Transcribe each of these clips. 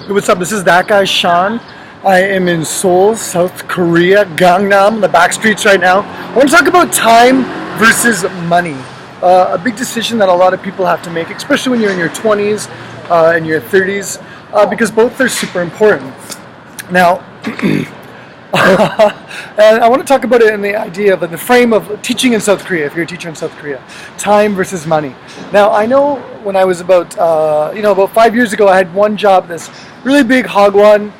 Hey, what's up? This is that guy, Sean. I am in Seoul, South Korea, Gangnam, the back streets right now. I want to talk about time versus money. A big decision that a lot of people have to make, especially when you're in your 20s and your 30s, because both are super important. Now, and I want to talk about it in the idea of in the frame of teaching in South Korea. If you're a teacher in South Korea, time versus money. Now, I know when I was about 5 years ago, I had one job, this really big hagwon,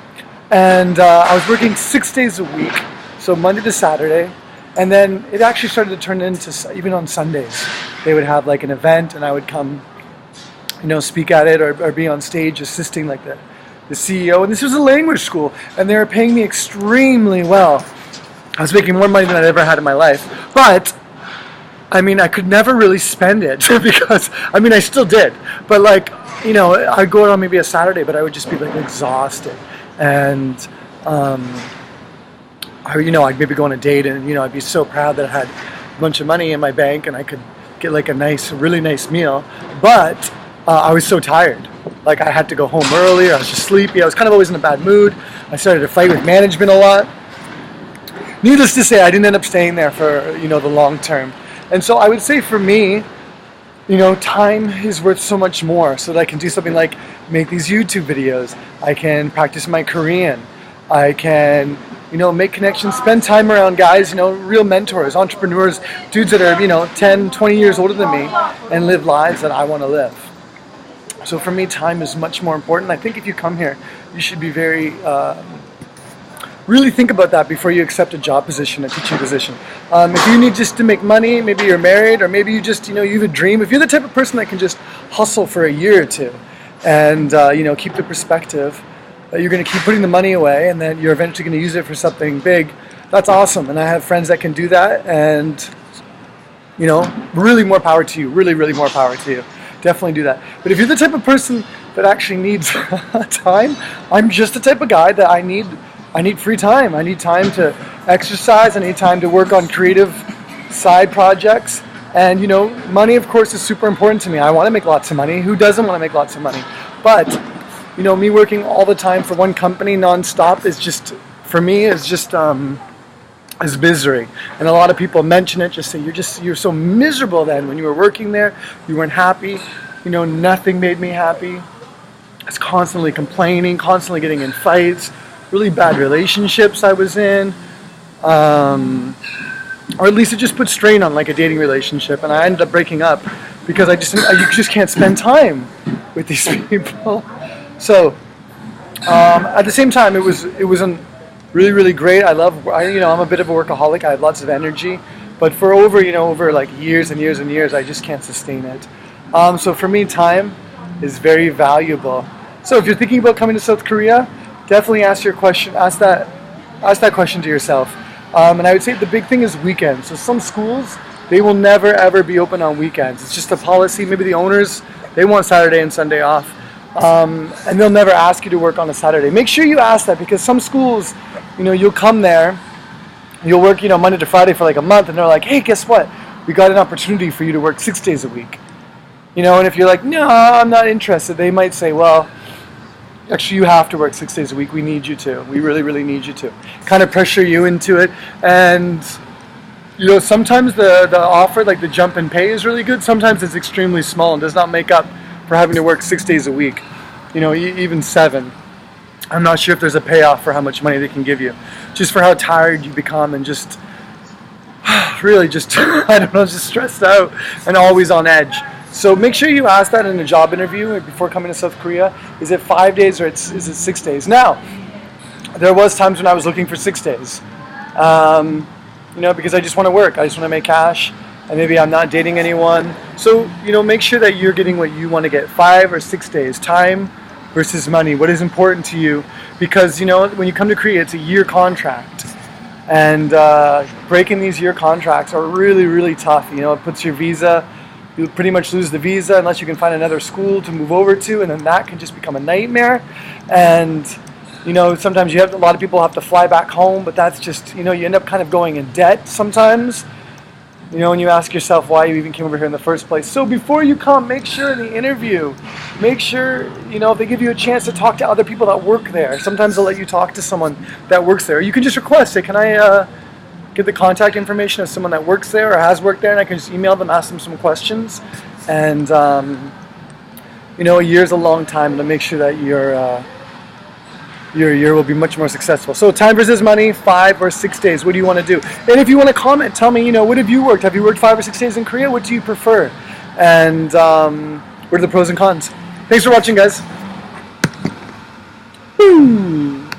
and I was working 6 days a week, so Monday to Saturday, and then it actually started to turn into even on Sundays. They would have like an event, and I would come, speak at it or be on stage assisting like the CEO, and this was a language school, and they were paying me extremely well. I was making more money than I'd ever had in my life, but I could never really spend it because, I still did, but I'd go out on maybe a Saturday, but I would just be exhausted, and I'd maybe go on a date, and I'd be so proud that I had a bunch of money in my bank, and I could get a really nice meal, but I was so tired. I had to go home early, I was just sleepy, I was kind of always in a bad mood. I started to fight with management a lot. Needless to say, I didn't end up staying there for, the long term. And so I would say for me, time is worth so much more, so that I can do something like make these YouTube videos. I can practice my Korean. I can, make connections, spend time around guys, real mentors, entrepreneurs, dudes that are, 10, 20 years older than me, and live lives that I want to live. So for me, time is much more important. I think if you come here, you should be really think about that before you accept a job position, a teaching position. If you need just to make money, maybe you're married, or maybe you just, you have a dream. If you're the type of person that can just hustle for a year or two and, keep the perspective that you're going to keep putting the money away and then you're eventually going to use it for something big, that's awesome. And I have friends that can do that, and, really more power to you, really, really more power to you. Definitely do that. But if you're the type of person that actually needs time, I'm just the type of guy that I need free time. I need time to exercise. I need time to work on creative side projects. And, money, of course, is super important to me. I want to make lots of money. Who doesn't want to make lots of money? But, me working all the time for one company nonstop is just, for me, is misery. And a lot of people mention it, just say you're so miserable then when you were working there, you weren't happy, nothing made me happy. I was constantly complaining, constantly getting in fights, really bad relationships I was in, or at least it just put strain on a dating relationship, and I ended up breaking up because you just can't spend time with these people. So at the same time, it wasn't really, really great. I'm a bit of a workaholic. I have lots of energy, but for over years and years and years, I just can't sustain it. So for me, time is very valuable. So if you're thinking about coming to South Korea, definitely ask that question to yourself. And I would say the big thing is weekends. So some schools, they will never ever be open on weekends. It's just a policy. Maybe the owners, they want Saturday and Sunday off. And they'll never ask you to work on a Saturday. Make sure you ask that, because some schools, you'll come there, you'll work, Monday to Friday for a month, and they're like, hey, guess what? We got an opportunity for you to work 6 days a week. And if you're like, no, I'm not interested, they might say, well, actually, you have to work 6 days a week. We need you to. We really, really need you to. Kind of pressure you into it. And, sometimes the offer, the jump in pay is really good. Sometimes it's extremely small and does not make up for having to work 6 days a week. Even 7. I'm not sure if there's a payoff for how much money they can give you. Just for how tired you become and just, really just, just stressed out and always on edge. So make sure you ask that in a job interview before coming to South Korea. Is it 5 days or is it 6 days? Now, there was times when I was looking for 6 days. Because I just want to work. I just want to make cash. And maybe I'm not dating anyone. So, make sure that you're getting what you want to get. 5 or 6 days. Time versus money. What is important to you? Because, when you come to Korea, it's a year contract. And breaking these year contracts are really, really tough. It puts your visa, you pretty much lose the visa unless you can find another school to move over to, and then that can just become a nightmare. And, sometimes a lot of people have to fly back home, but that's just, you end up kind of going in debt sometimes. You know, and you ask yourself why you even came over here in the first place. So before you come, make sure in the interview, make sure, you know, if they give you a chance to talk to other people that work there. Sometimes they'll let you talk to someone that works there. You can just request, say, can I get the contact information of someone that works there or has worked there, and I can just email them, ask them some questions. And, you know, a year's a long time to make sure that your year will be much more successful. So time versus money, 5 or 6 days. What do you want to do? And if you want to comment, tell me, you know, what have you worked? Have you worked 5 or 6 days in Korea? What do you prefer? And what are the pros and cons? Thanks for watching, guys. Woo!